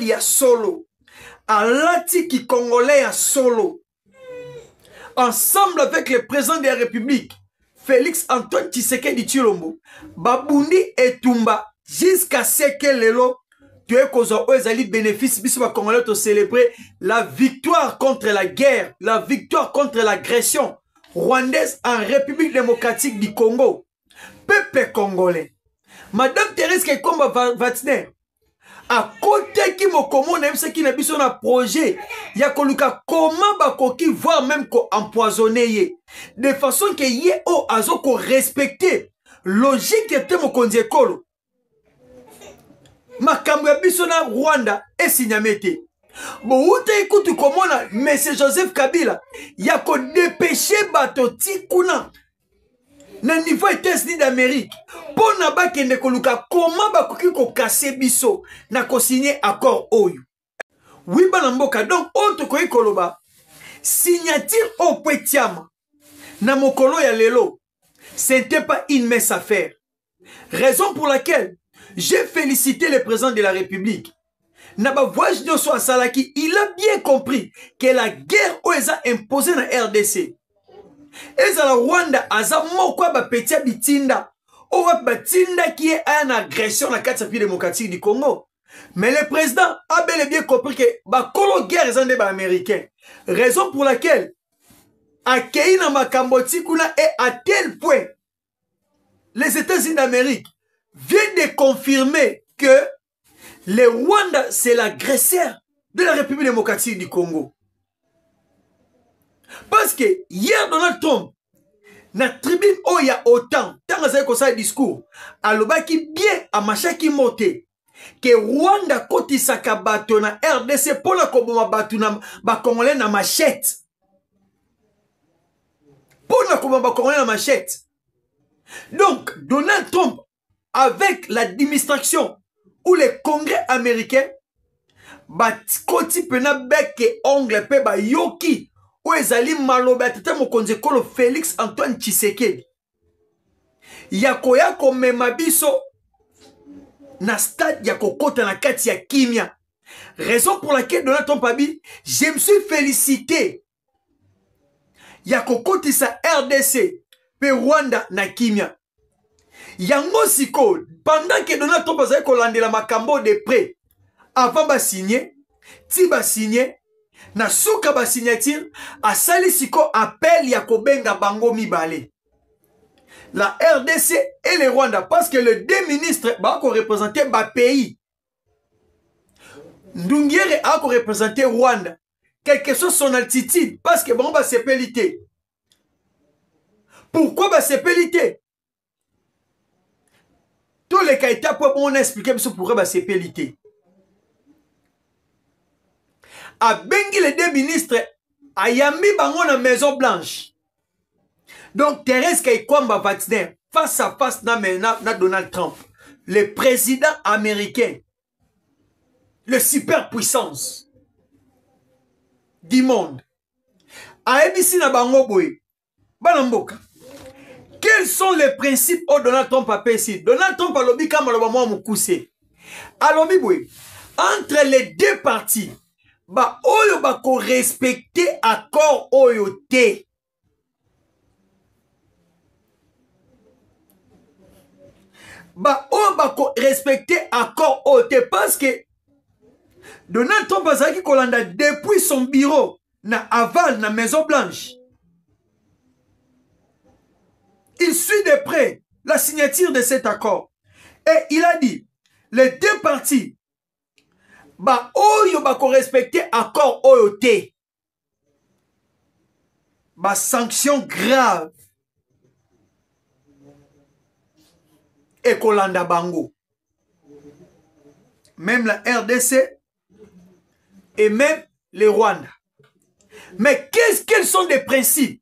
ya solo. Alati qui congolais ya solo. Ensemble avec le président de la République, Félix Antoine Tshisekedi Tshilombo, Babundi et Tumba, jusqu'à ce que lelo, tu es qu'aux bénéfices, bisous congolais de célébrer la victoire contre la guerre, la victoire contre l'agression rwandaise en République démocratique du Congo. Peuple congolais. Madame Thérèse Kekomba Vatner, à côté qui me commande même ce qui n'a pas un projet, il y a comment bakoki voire même ko empoisonner de façon que yé o azo ko respecter logique était mon konzekolo makambo ya biso na Rwanda et signamete bon ute écoute comment monsieur Joseph Kabila ya ko dépêcher bato tikuna na niveau États-Unis d'Amérique pour na ba kende koluka comment bakoki ko casser biso na ko signer accord oyo oui bana mboka donc autre ko koloba signature au Petiama na mokolo ya lelo c'était pas une mince affaire, raison pour laquelle j'ai félicité le président de la République na ba voyage de so Salaki. Il a bien compris que la guerre oeza imposée na RDC ezala Rwanda aza moko ba petia bitinda o batinda qui est une agression na carte démocratique du Congo. Mais le président a bel et bien compris que ba kolo guerre ezande ba américain, raison pour laquelle akei na makamboti kuna et à tel point les États-Unis d'Amérique viennent de confirmer que le Rwanda c'est l'agresseur de la République démocratique du Congo. Parce que hier Donald Trump na tribune où il y a autant tant que ça comme ça discours alobaki bien à machaki moté que Rwanda kotisaka bato na RDC pour la koboma bato na ba congolais na machette pour la koboma ba congolais na machette. Donc Donald Trump avec l'administration ou le Congrès américain bat koti pena bec et ongle pe ba yoki ou ezali maloba tete mokonzi kolo Félix Antoine Tshisekedi yakoya komema biso na stade yako kota na kati ya kimia, raison pour laquelle Donald Trump a dit je me suis félicité yako koti sa RDC pe Rwanda na kimia yango siko pendant que Donald Trump azali kolandela makambo de près avant ba signer ti ba signer na suka ba signature asali siko appel ya kobenga bango mibale la RDC et le Rwanda parce que les deux ministres ba ko représenter ba pays. Ndungiere a ko représenter Rwanda quelle que soit son altitude parce que bon ba sepelité. Pourquoi ba sepelité? Tous les cas étapes pour on expliquer pourquoi ba sepelité. A bengi les deux ministres a yambi bango na Maison Blanche. Donc Thérèse Kekomba Vatner face à face na Donald Trump, le président américain, le superpuissance du monde. A ebisi na bango boy. Banamboka. Quels sont les principes au Donald Trump a ici? Donald Trump a lobby comme le moment moukoussé. A lobby boy. Entre les deux parties, ba oyo ba ko respecter accord oyo te. Ba oyo ba ko respecter accord oyo te parce que Donald Trump azaki kolanda depuis son bureau na aval na Maison Blanche. Il suit de près la signature de cet accord et il a dit les deux parties ba oyo ba ko respecter accord oyo te ba sanction grave et kolanda bango même la RDC et même le Rwanda. Mais quels sont les principes?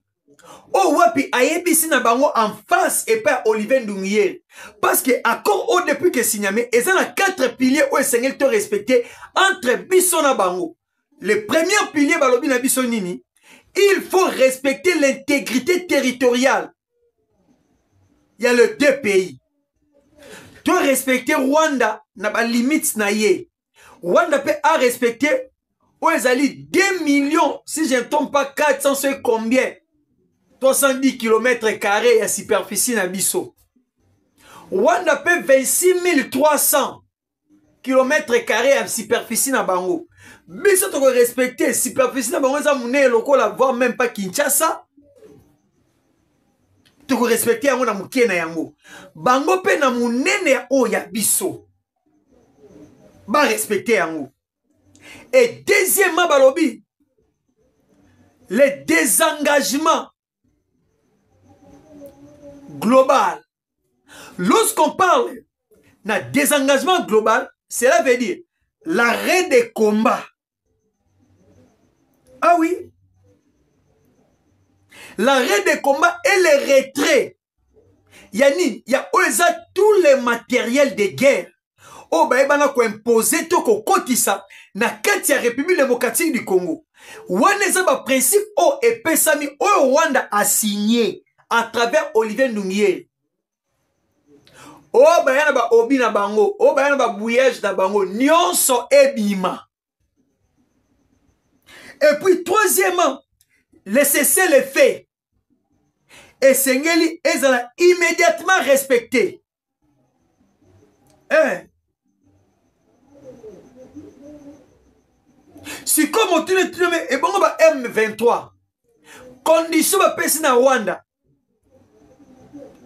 Oh wapi ayebisi na bango en face et pas Olivier Ndungier. Parce que accord au depuis que signamé, et ça a 4 piliers où Seigneur te respecté entre biso na bango. Le premier pilier balobi na biso nini, il faut respecter l'intégrité territoriale. Il y a les deux pays. Tu respecter Rwanda na ba limite na ye. Rwanda peut a respecté où ils allaient 2 millions, si je ne trompe pas, 400, c'est combien? 310 km² à superficie na biso. Rwanda peut 26 300 km² à superficie na bango. Biso to respecter superficie na bango za mune lokola voire même pas Kinshasa. To respecter yango na mukie na yango. Bango pe na munene o ya biso. Ba respecter yango. Et deuxièmement balobi le désengagement global. Lorsqu'on parle d'un désengagement global, cela veut dire l'arrêt des combats. Ah oui. L'arrêt des combats et le retrait. Yani, il y a tous les matériels de guerre. Oh, bah, il ko imposer tout ko kotisa na kati ya République démocratique du Congo. Wana ba principe o epesami o Rwanda a signé à travers Olivier Nduhungirehe. Oh, bah, yana ba obi na bango, oh, bah, yana ba bouyage na bango, nyonso ebima. Et puis, troisièmement, le cessez-le-feu. Et Sengeli ezala immédiatement respecté. Hein? Si comme on tue et bon ba M23, condition ba pesi na Rwanda.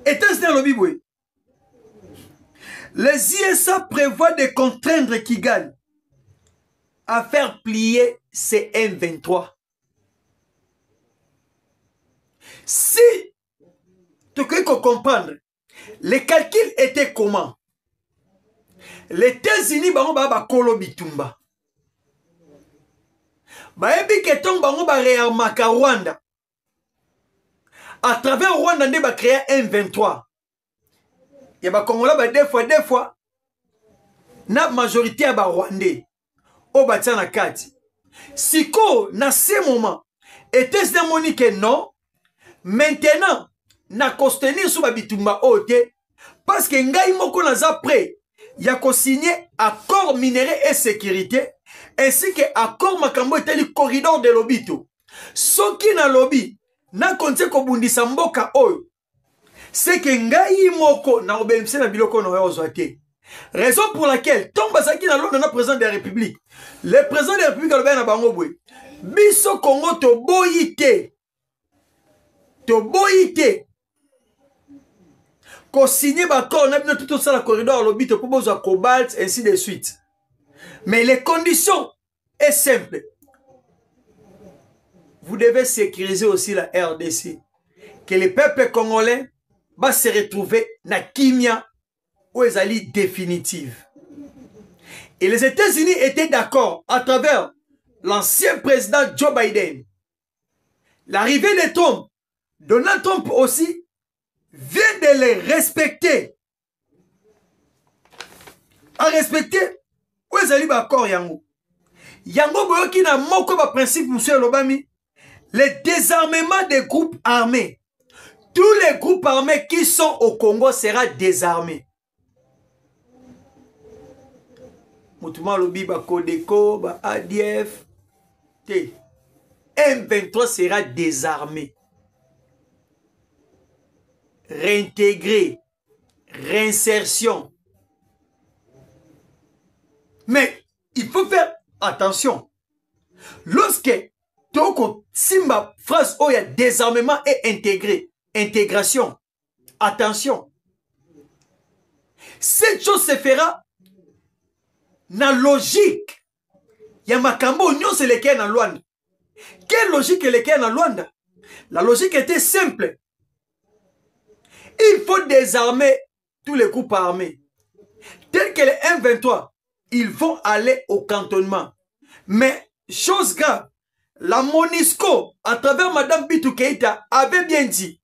États-Unis à l'Obiboué. Les ISA prévoient de contraindre Kigali à faire plier ces M23. Si tu peux comprendre, les calculs étaient comment? Les États-Unis ba kolo bitumba. Ba ebi keton bango ba réarmaka Rwanda. À travers Rwanda nde ba créer M23. Ya ba Congolais ba deux fois na majorité ya ba Rwandais o batia na kati. Siko na ce moment était monique non. Maintenant na kostenir sous ba bitumba ote parce que ngai moko naza prêt ya ko signer accord minerai et sécurité ainsi que accord makambo eteli corridor de lobito. Soki na lobby na konte ko bundisa mboka oyo c'est que ngai moko na obelmse na biloko no ozwate. Raison pour laquelle tomba saki na lona na président de la République. Le président de la République alobé na bango boy. Biso Congo to boyité. To boyité. Ko signer d'accord na bino tout ça la corridor lobito pour besoin cobalt ainsi de suite. Mais les conditions est simple. Vous devez sécuriser aussi la RDC. Que le peuple congolais va se retrouver na kimia où ils allaient définitive. Et les États-Unis étaient d'accord à travers l'ancien président Joe Biden. L'arrivée de Trump, Donald Trump aussi, vient de les respecter. À respecter, où ils allaient d'accord yango. Yango boyoki na moko ba principe monsieur Lobami, le désarmement des groupes armés. Tous les groupes armés qui sont au Congo seront désarmés. Moutouman Lobi, ba Kodeko, ba ADF. M23 sera désarmé. Réintégré. Réinsertion. Mais il faut faire attention. Lorsque Toko Simba phrase où il y a désarmement et intégration. Attention. Cette chose se fera na logique. Il y a makambo union c'est lequel dans Luanda. Quelle logique est lequel dans Luanda? La logique était simple. Il faut désarmer tous les groupes armés. Tels que les M23, ils vont aller au cantonnement. Mais, chose grave, la MONUSCO, à travers Madame Bitou Keïta, avait bien dit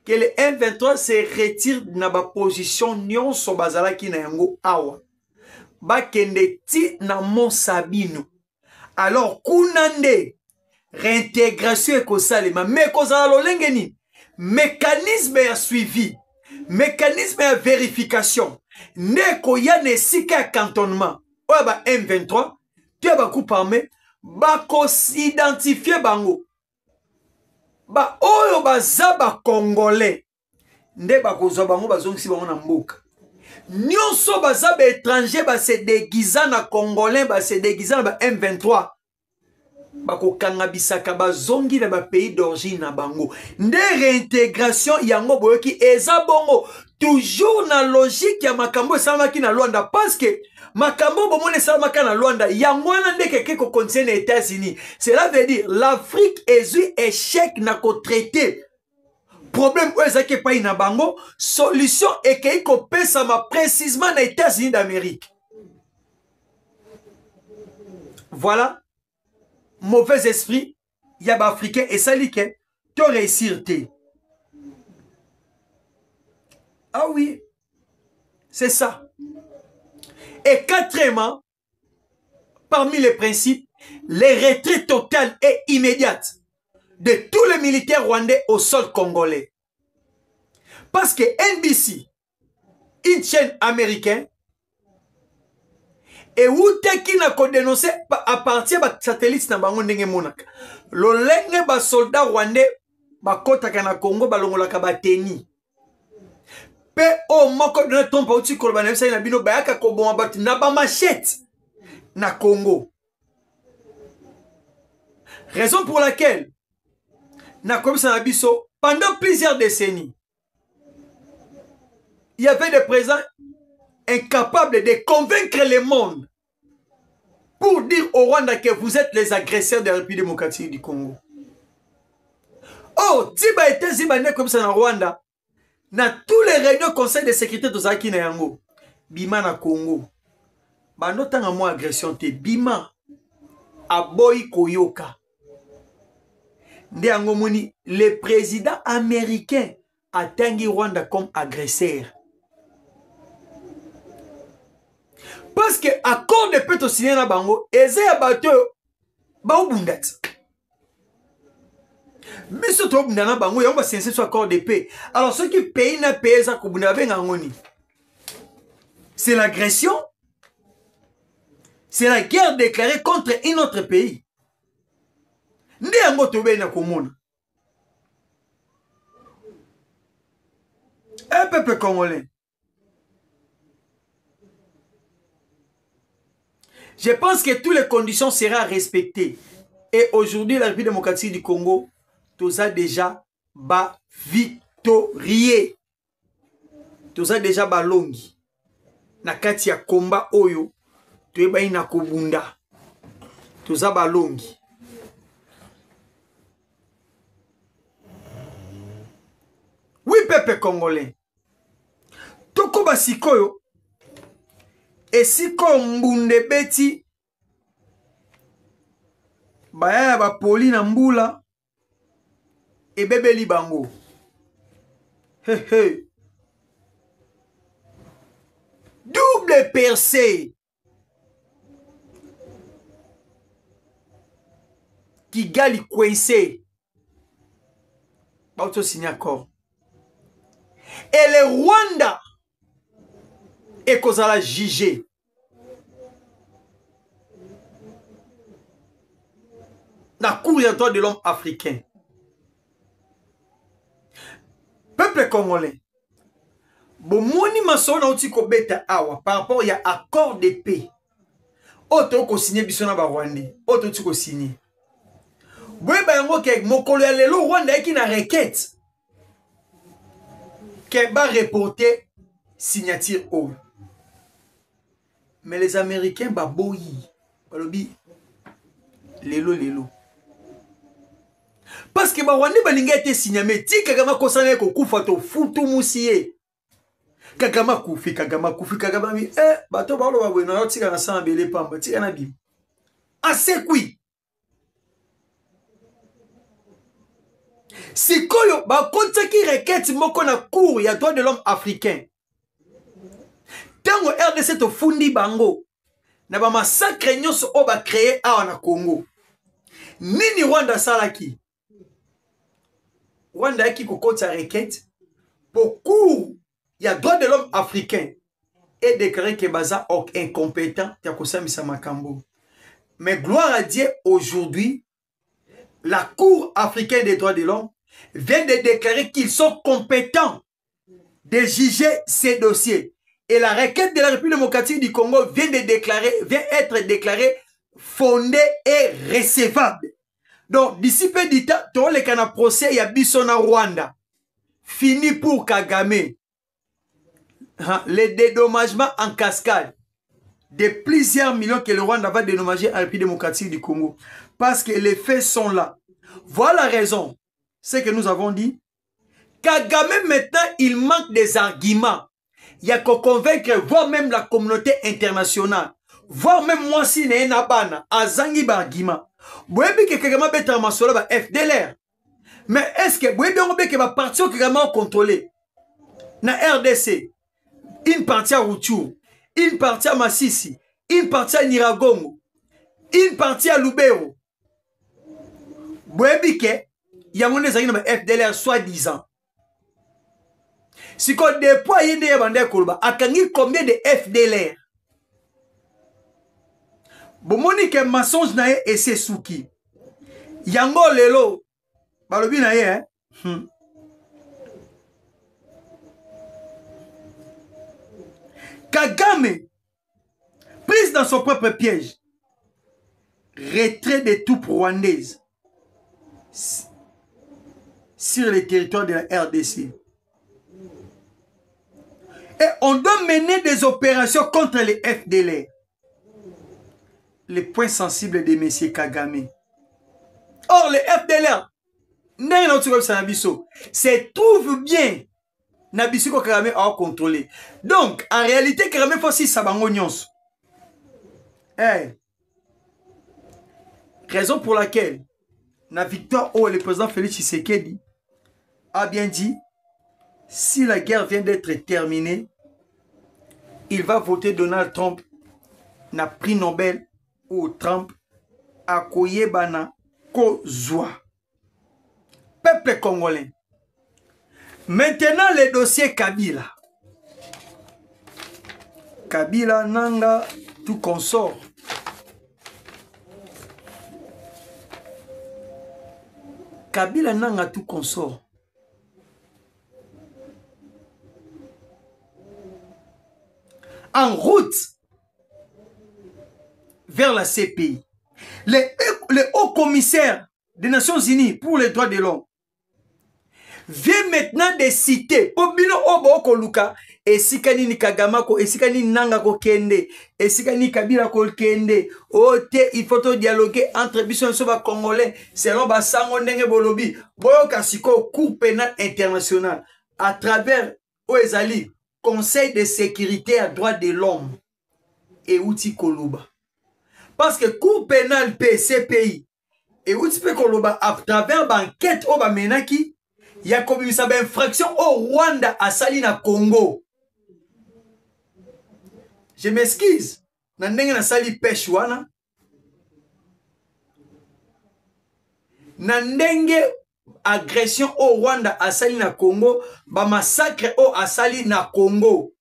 que les M23 se retirent de la position Nyon Sobazala qui n'a yango awa. Bakende ti na Mont Sabino. Alors, Kounande, réintégration et kosalema, mais kozala lolengeni, mécanisme à suivi, mécanisme à vérification, neko ya nesika cantonnement, oyo ba M23 te ba groupe armé ba ko s'identifier bango ba oyo baza ba congolais nde ba kozwa bango bazongisi bango na mboka nyonso baza ba étranger ba se déguisa na congolais ba se déguisa na ba M23 ba ko kanga bisaka bazongi na ba pays d'origine na bango nde réintégration yango boyoki eza bongo toujours na logique ya makambo esalamaki na Luanda parce que makambo bomone esalamaka na Luanda yango wana nde keke ko continue na États-Unis. Cela veut dire l'Afrique ezui échec na ko traiter problème oyo ezaki epai na bango solution ekei kopesama précisément na États-Unis d'Amérique. Voilà mauvais esprit ya ba africain esali ke to réussir te. Ah oui, c'est ça. Et quatrièmement, parmi les principes, les retraits totales et immédiates de tous les militaires rwandais au sol congolais. Parce que NBC, une chaîne américaine, et où qui n'a qu'à dénoncer à partir de satellites na bango ndenge monaka. Lolenge ba soldat rwandais ba kota kana Congo ba longola ka bateni. Pe o moko de ton pauti kolba na na bino bayaka ko bon bat na ba machette na Congo. Raison pour laquelle na comme ça na biso pendant plusieurs décennies il y avait des présidents incapables de convaincre le monde pour dire au Rwanda que vous êtes les agresseurs de la République démocratique du Congo. Oh, Tiba était zibané comme ça na Rwanda. Na tous les réunions conseil de sécurité de Zaki na yango. Bima na Congo. Bando tanga mo agression te. Bima. Aboy koyoka. Nde yango moni, le président américain a tangi Rwanda comme agresseur. Parce que accord de paix to signé na bango, eze ya bato ba obundat. Mais ce trop bunda na bango, yango ba sense sur accord de paix. Alors ceux qui payent na paix za ko bunda benga ngoni. C'est l'agression. C'est la guerre déclarée contre un autre pays. Nde yango to be na komona. Un peuple congolais. Je pense que toutes les conditions seront respectées. Et aujourd'hui, la République démocratique du Congo, tout ça déjà ba victorié. Tout ça déjà ba longi. Na kati ya combat oyo, tu eba ina kobunda. Tout ça ba longi. Oui, peuple congolais. Toko ba sikoyo. Et si comme mbunde beti baya ba poli na mbula et bébé libango. Hey, hey. Double percée qui gali coincé. Ba auto signé accord. Et le Rwanda et qu'on a jugé. La Cour des droits de l'homme africain. Peuple congolais. Bon, moni masona outi ko beta awa par rapport à accord de paix. Auto ko signé bisona ba Rwandais. Auto tu ko signé. Boye ba yango ke mokolo ya lelo Rwanda eki na requête. Ke ba reporter signature o. Mais les Américains baboyi. Balobi lelo. Parce que ba Rwanda balinga été signé mais ti Kagame kosana ko kufa to futu musiye. Kagame kufi mi bato ba lo ba bwena yo tika na sambele pamba tika na bim. Assez kui. Sikoyo ba kontaki requête moko na cour ya droit de l'homme africain. Tango RDC to fundi bango na ba massacre nyonso o ba créé awa na Congo. Nini Rwanda salaki? Rwanda qui kokota requête pour cour ya droit de l'homme africain et déclaré que baza incompétent Yakosamisa Makambo. Mais gloire à Dieu, aujourd'hui, la Cour africaine des droits de l'homme vient de déclarer qu'ils sont compétents de juger ces dossiers. Et la requête de la République démocratique du Congo vient être déclarée fondée et recevable. Donc, d'ici peu de temps, tout le cas procès, il y a Bissona Rwanda. Fini pour Kagame. Les dédommagements en cascade de plusieurs millions que le Rwanda va dédommager à la République démocratique du Congo. Parce que les faits sont là. Voilà la raison. C'est que nous avons dit. Kagame, maintenant, il manque des arguments. Il y a qu'à convaincre, voire même la communauté internationale. Voire même moi si n'est un abana. Azangi argument. Vous voyez que Kagame va être un FDLR. Mais est-ce que vous voyez que va partir que Kagame a contrôlé? Na RDC. Une partie à Rutshuru. Une partie à Masisi. Une partie à Niragongo. Une partie à Lubero. Vous voyez que il y a mon FDLR soi-disant. Si on déploie une combien de FDLR? Bon, monique mensonge na et c'est souki. Yango lelo. Balobi na ye, hein? Kagame, prise dans son propre piège. Retrait des troupes rwandaises sur le territoire de la RDC. Et on doit mener des opérations contre les FDLR. Les points sensibles de M. Kagame. Or, les FDLR, c'est trouve bien Nabiso Kagame a contrôlé. Donc, en réalité, Kagame faut aussi sabango nyonso. Hey. Raison pour laquelle la victoire où le président Félix Tshisekedi a bien dit, si la guerre vient d'être terminée, il va voter Donald Trump na prix Nobel ou Trump à Koyebana Kozwa. Peuple congolais. Maintenant, le dossier Kabila. Kabila Nanga, tout consort. Kabila Nanga, tout consort. En route vers la CPI. Le haut commissaire des Nations Unies pour les droits de l'homme vient maintenant de citer Obino Obo Koluka et Sikani Kagamako et Sikani Nanga ko Kende et Sikani Kabila ko Kende. Ote, il faut dialoguer entre Bisson et Soba Congolais selon Basango Ndenge Bolobi. Boyo Kasiko, Cour pénale internationale à travers Oezali, Conseil de sécurité à droits de l'homme et Outi Koluba. Parce que Cour pénale CPI et Outi Koluba à travers l'enquête Oba Menaki, il y a comme une infraction au Rwanda à Salina Congo. Je m'excuse. Nandenge na sali pêche wana. Nandenge agression au Rwanda à Salina Congo, ba massacre au à Salina Congo.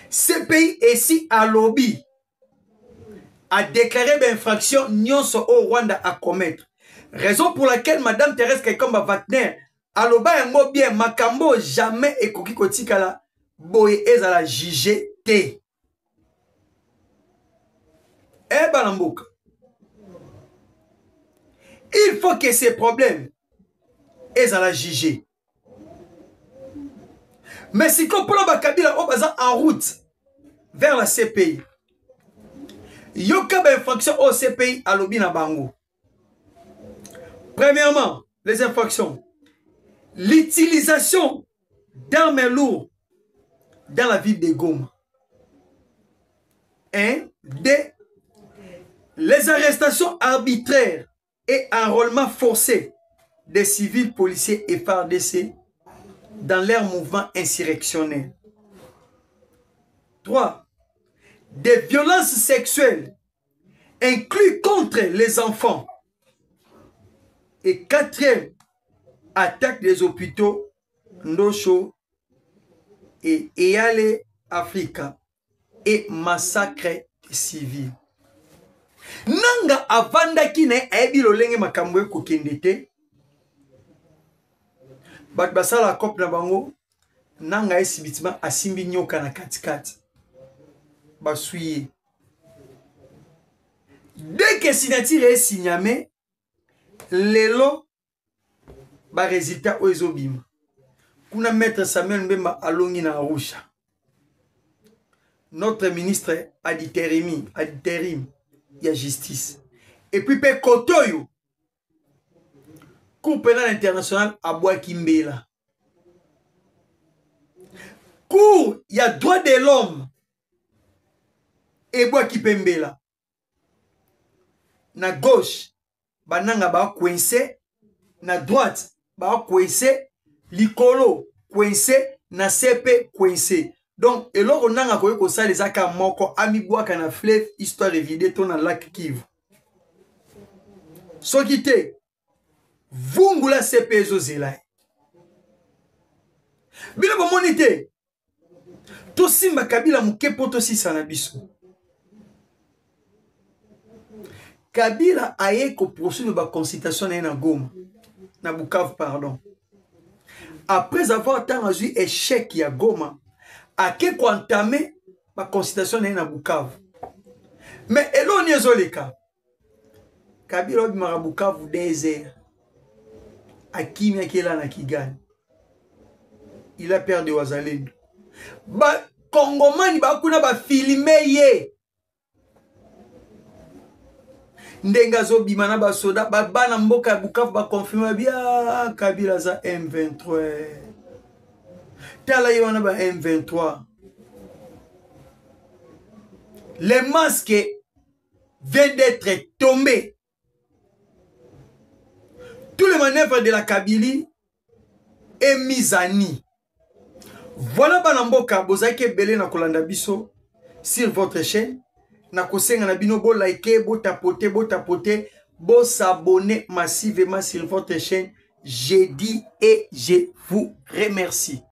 Ce pays ici à lobby a déclaré l'infraction nyonso au Rwanda à commettre. Raison pour laquelle Madame Thérèse Kaikomba Wagner aloba yango bien makambo jamais ekoki kotikala boye ezala jugé te. Eh balamboka. Il faut que ces problèmes ezala jugé. Mais si comprend Bakabila obaza en route vers la CPI. Yoka ba infraction au CPI alobi na bango. Premièrement, les infractions. L'utilisation d'armes lourdes dans la ville de Goma. 1. 2. Les arrestations arbitraires et enrôlements forcés des civils, policiers et FARDC dans leur mouvement insurrectionnel. 3. Des violences sexuelles inclus contre les enfants. Et 4. Attaque des hôpitaux Ndosho et Eyale Africa et massacre civil. Nanga avanda kine ayebi lolenge makambo kokende te. Bat basala kop na bango nanga esibitima asimbi nyoka na katikati. Basuye. Dès que signature est signamé, lelo ba résultat oezobima. Kuna maître Samuel Mbemba alongi na Arusha. Notre ministre a dit interim, il y a justice. Et puis pe Kotoyo, Cour pénale internationale à Boakimbela. Cour, il y a droit de l'homme et Boakipembela. Na gauche, bananga ba coincé, na droite, ba coincé, likolo coincé, na CP coincé. Donc, et là, on a ko ça les aka moko amibwa kana fleuve histoire de vider ton lac Kivu. Sokite vungula CP zozela. Bila bomonite. To simba Kabila muke poto si sanabiso. Kabila aye ko poursuivre ba consultation na Goma. Na Bukavu, pardon. Après avoir entendu échec ya Goma, a ke entamé ma consultation na Bukavu. Mais elo ni ezoleka. Kabila obimara Bukavu désert. Akimi akela na Kigali. Il a perdu Wazalendo. Ba Kongomani ba kuna ba filmer ye. Ndenga zo bimana ba soda ba bana mboka Bukavu ba confirmer bien Kabila za M23. Tala yona ba M23. Le masque vient d'être tombé. Tous les manœuvres de la Kabylie est mis à nu. Voilà banamboka bozake belé na kolanda biso sur votre chaîne. Na kosenga na bino bo like, bo tapoter, bo s'abonner massivement sur votre chaîne. J'ai dit et je vous remercie.